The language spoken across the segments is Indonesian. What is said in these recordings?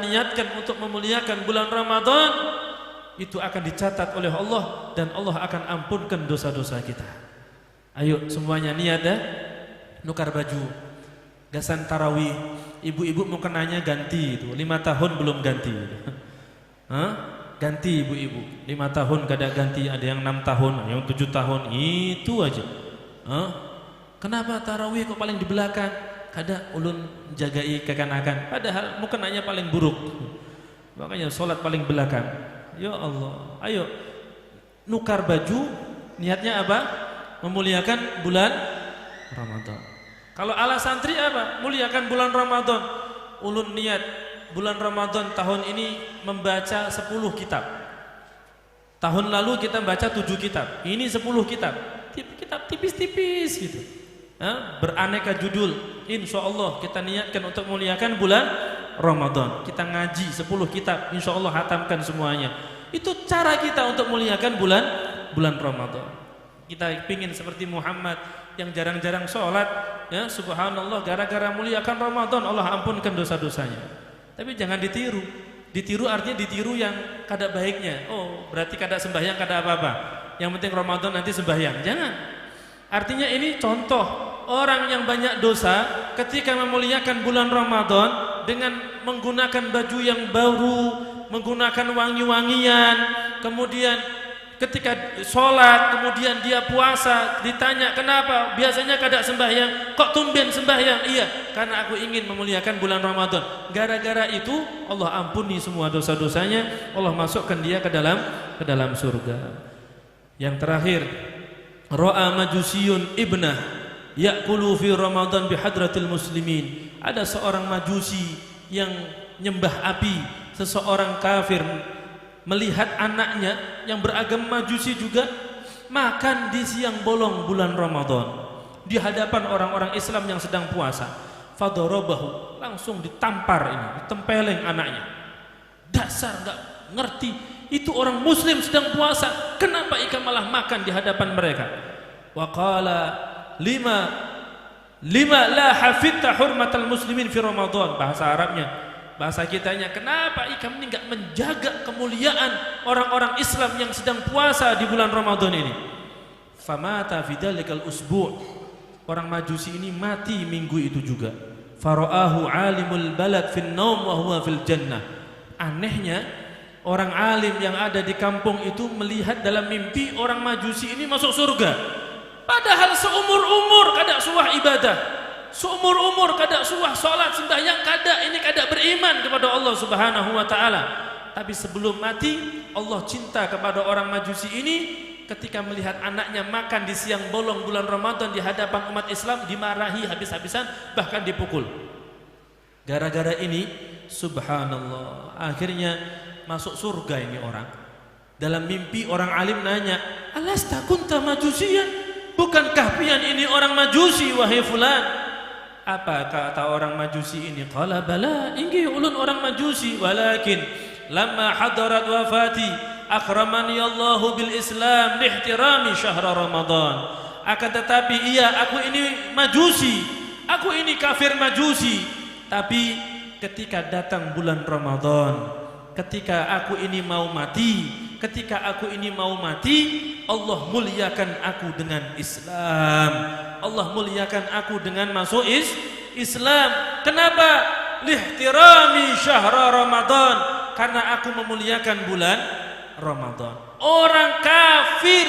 niatkan untuk memuliakan bulan Ramadan, itu akan dicatat oleh Allah dan Allah akan ampunkan dosa-dosa kita. Ayo semuanya niat ya, nukar baju, gasan tarawih. Ibu-ibu mau kenanya ganti itu, 5 tahun belum ganti. Hah? Ganti ibu-ibu, 5 tahun kada ganti, ada yang 6 tahun, ada yang 7 tahun, itu aja. Hah? Kenapa tarawih kok paling di belakang? Kada ulun jagai kekanakan, padahal mukenanya paling buruk. Makanya sholat paling belakang. Ya Allah, ayo nukar baju, niatnya apa? Memuliakan bulan Ramadan. Kalau ala santri apa? Muliakan bulan Ramadan. Ulun niat bulan Ramadan tahun ini membaca 10 kitab. Tahun lalu kita baca 7 kitab. Ini 10 kitab. Kitab tipis-tipis gitu. Beraneka judul. Insya Allah kita niatkan untuk memuliakan bulan Ramadan. Kita ngaji 10 kitab, insya Allah hatamkan semuanya. Itu cara kita untuk memuliakan bulan Ramadan. Kita ingin seperti Muhammad yang jarang-jarang sholat, ya subhanallah, gara-gara muliakan Ramadan Allah ampunkan dosa-dosanya. Tapi jangan ditiru. Ditiru artinya ditiru yang kada baiknya. Oh berarti kada sembahyang, kada apa-apa. Yang penting Ramadan nanti sembahyang. Jangan. Artinya ini contoh orang yang banyak dosa ketika memuliakan bulan Ramadan dengan menggunakan baju yang baru, menggunakan wangi-wangian, kemudian ketika sholat, kemudian dia puasa, ditanya kenapa biasanya kada sembahyang, kok tumben sembahyang? Iya, karena aku ingin memuliakan bulan Ramadan. Gara-gara itu Allah ampuni semua dosa-dosanya, Allah masukkan dia ke dalam surga. Yang terakhir, ra'a majusiyun ibnah ya'kulu fi Ramadan bihadratil muslimin. Ada seorang majusi yang nyembah api, seseorang kafir melihat anaknya yang beragama majusi juga makan di siang bolong bulan Ramadan di hadapan orang-orang Islam yang sedang puasa. Fadarabahu, langsung ditampar ini, ditempeleng anaknya. Dasar enggak ngerti, itu orang muslim sedang puasa, kenapa ikan malah makan di hadapan mereka? Wa qala lima la hafidta hurmatal muslimin fi Ramadan. Bahasa Arabnya, bahasa kitanya, kenapa ikam ini enggak menjaga kemuliaan orang-orang Islam yang sedang puasa di bulan Ramadan ini? Famata fi dzalikal usbu'. Orang majusi ini mati minggu itu juga. Faraahu alimul balad fin naum wa huwa fil jannah. Anehnya, orang alim yang ada di kampung itu melihat dalam mimpi orang majusi ini masuk surga. Padahal seumur-umur kada suah ibadah, seumur-umur kada suah salat sembahyang, ini kada beriman kepada Allah Subhanahu wa taala. Tapi sebelum mati Allah cinta kepada orang majusi ini. Ketika melihat anaknya makan di siang bolong bulan Ramadan di hadapan umat Islam, dimarahi habis-habisan, bahkan dipukul. Gara-gara ini subhanallah, akhirnya masuk surga ini orang. Dalam mimpi orang alim nanya, alasta kunta majusiyan? Bukankah pian ini orang majusi wahai fulan? Apa kata orang majusi ini? Qala bala, inggih ulun orang majusi, walakin lamma hadarat wafati akramani Allahu bil Islam lihtirami syahr Ramadan. Akan tetapi iya, aku ini majusi, aku ini kafir majusi, tapi ketika datang bulan Ramadan, ketika aku ini mau mati, Allah muliakan aku dengan Islam. Allah muliakan aku dengan masuk Islam. Kenapa? Lihtirami syahr Ramadan, karena aku memuliakan bulan Ramadan. Orang kafir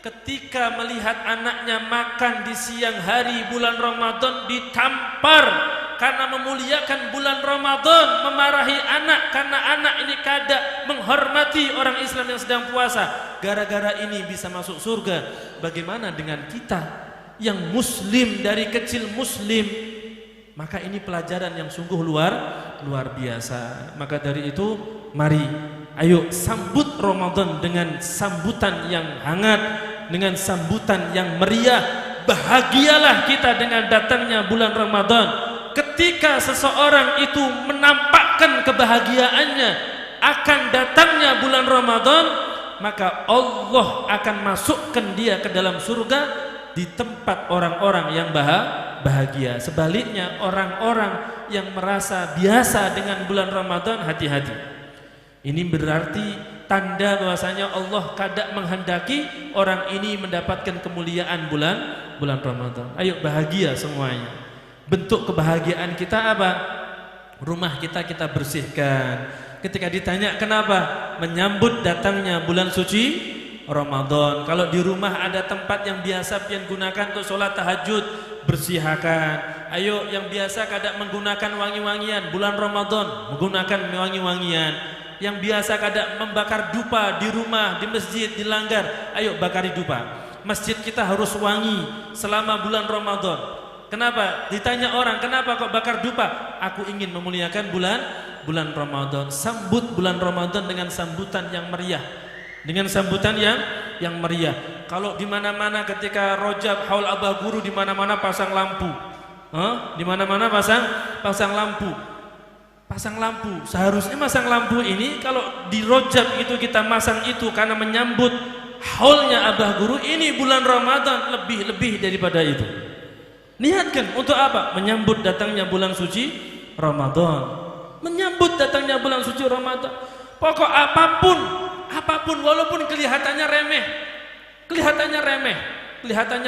ketika melihat anaknya makan di siang hari bulan Ramadan ditampar karena memuliakan bulan Ramadan, memarahi anak karena anak ini kada menghormati orang Islam yang sedang puasa. Gara-gara ini bisa masuk surga. Bagaimana dengan kita yang muslim, dari kecil muslim? Maka ini pelajaran yang sungguh luar biasa. Maka dari itu mari, ayo sambut Ramadan dengan sambutan yang hangat, dengan sambutan yang meriah. Bahagialah kita dengan datangnya bulan Ramadan. Ketika seseorang itu menampakkan kebahagiaannya akan datangnya bulan Ramadan, maka Allah akan masukkan dia ke dalam surga di tempat orang-orang yang bahagia. Bahagia. Sebaliknya orang-orang yang merasa biasa dengan bulan Ramadan, hati-hati. Ini berarti tanda bahwasanya Allah kadang menghendaki orang ini mendapatkan kemuliaan bulan Ramadan. Ayo bahagia semuanya. Bentuk kebahagiaan kita apa? Rumah kita bersihkan. Ketika ditanya kenapa? Menyambut datangnya bulan suci Ramadan. Kalau di rumah ada tempat yang biasa pian gunakan untuk sholat tahajud, bersihkan. Ayo yang biasa kadang menggunakan wangi-wangian, bulan Ramadan menggunakan wangi-wangian. Yang biasa kadang membakar dupa di rumah, di masjid, di langgar, ayo bakari dupa. Masjid kita harus wangi selama bulan Ramadan. Kenapa? Ditanya orang, kenapa kok bakar dupa? Aku ingin memuliakan bulan Ramadan. Sambut bulan Ramadan dengan sambutan yang meriah. Dengan sambutan yang meriah. Kalau di mana-mana ketika Rajab, haul abah guru, di mana-mana pasang lampu. Di mana-mana pasang lampu. Pasang lampu. Seharusnya masang lampu ini kalau di Rajab itu kita masang itu karena menyambut haulnya abah guru, ini bulan Ramadan lebih daripada itu. Niatkan untuk apa? Menyambut datangnya bulan suci Ramadan. Menyambut datangnya bulan suci Ramadan. Pokok apapun walaupun kelihatannya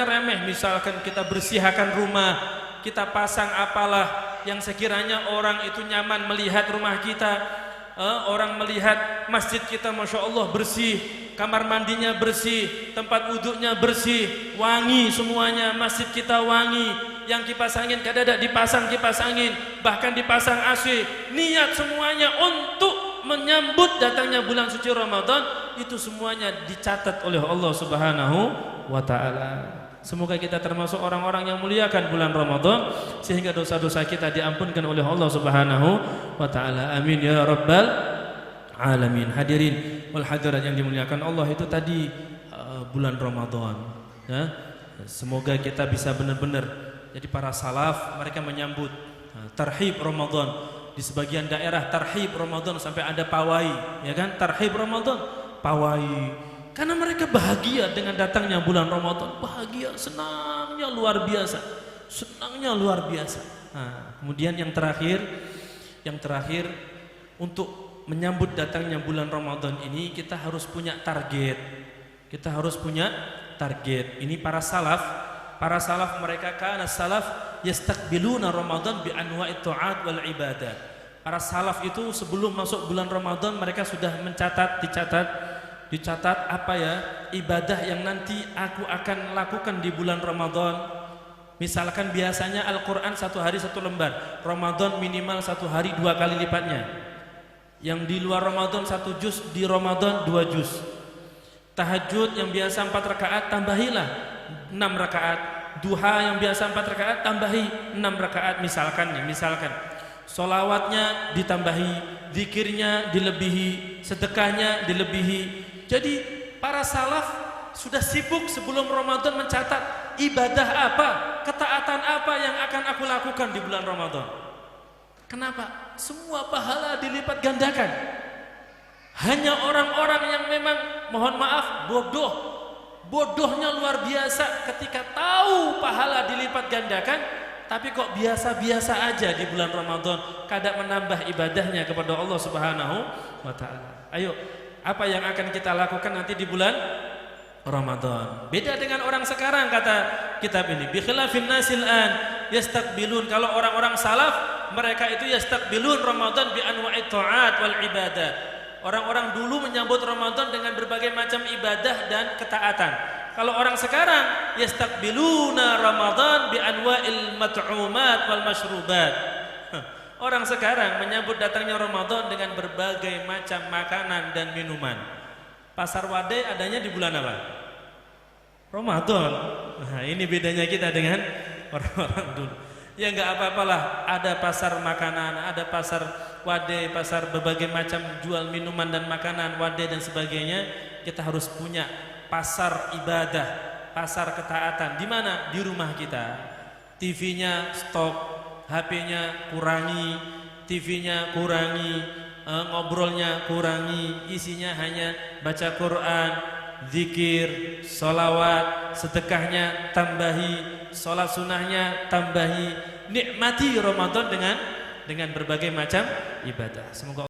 remeh, misalkan kita bersihkan rumah, kita pasang apalah yang sekiranya orang itu nyaman melihat rumah kita, orang melihat masjid kita, masya Allah bersih, kamar mandinya bersih, tempat wudhunya bersih, wangi semuanya, masjid kita wangi, yang kipas angin kadang-kadang dipasang kipas angin, bahkan dipasang AC, niat semuanya untuk menyambut datangnya bulan suci Ramadan, itu semuanya dicatat oleh Allah Subhanahu wa ta'ala. Semoga kita termasuk orang-orang yang muliakan bulan Ramadan sehingga dosa-dosa kita diampunkan oleh Allah Subhanahu wa ta'ala. Amin ya rabbal alamin. Hadirin wal hadirat yang dimuliakan Allah, itu tadi bulan Ramadan ya. Semoga kita bisa benar-benar jadi para salaf, mereka menyambut tarhib Ramadan. Di sebagian daerah tarhib Ramadan sampai ada pawai, ya kan? Tarhib Ramadan, pawai. Karena mereka bahagia dengan datangnya bulan Ramadan, bahagia, senangnya luar biasa, Nah, kemudian yang terakhir untuk menyambut datangnya bulan Ramadan ini kita harus punya target. Ini para salaf mereka kana salaf yastaqbiluna Ramadan bi anwa'it ta'at wal ibadat. Para salaf itu sebelum masuk bulan Ramadan mereka sudah dicatat apa ya ibadah yang nanti aku akan lakukan di bulan Ramadan. Misalkan biasanya Al-Quran 1 hari 1 lembar, Ramadan minimal 1 hari 2 kali lipatnya. Yang di luar Ramadan 1 juz, di Ramadan 2 juz. Tahajud yang biasa 4 rakaat tambahilah 6 rakaat. Duha yang biasa 4 rakaat tambahi 6 rakaat misalkan. Sholawatnya ditambahi, zikirnya dilebihi, sedekahnya dilebihi. Jadi para salaf sudah sibuk sebelum Ramadan mencatat ibadah apa, ketaatan apa yang akan aku lakukan di bulan Ramadan. Kenapa? Semua pahala dilipat gandakan. Hanya orang-orang yang memang mohon maaf bodohnya luar biasa ketika tahu pahala dilipat gandakan, tapi kok biasa-biasa aja di bulan Ramadan, kadang menambah ibadahnya kepada Allah Subhanahu wa ta'ala. Ayo, apa yang akan kita lakukan nanti di bulan Ramadan? Beda dengan orang sekarang, kata kitab ini. Bi khilafin nasil an yastaqbilun. Kalau orang-orang salaf, mereka itu yastaqbilun Ramadan bi anwa'it ta'at wal ibadah. Orang-orang dulu menyambut Ramadan dengan berbagai macam ibadah dan ketaatan. Kalau orang sekarang yastaqbiluna Ramadan bi anwa'il mat'umat wal mashrubat. Orang sekarang menyambut datangnya Ramadan dengan berbagai macam makanan dan minuman. Pasar Wadai adanya di bulan apa? Ramadan. Nah, ini bedanya kita dengan orang-orang dulu. Ya enggak apa-apalah, ada pasar makanan, ada pasar Wadai, pasar berbagai macam jual minuman dan makanan, Wadai dan sebagainya. Kita harus punya pasar ibadah, pasar ketaatan. Di mana? Di rumah kita. TV-nya stop, HP-nya kurangi, TV-nya kurangi, ngobrolnya kurangi, isinya hanya baca Quran, zikir, sholawat, sedekahnya tambahi, sholat sunnahnya tambahi, nikmati Ramadan dengan berbagai macam ibadah. Semoga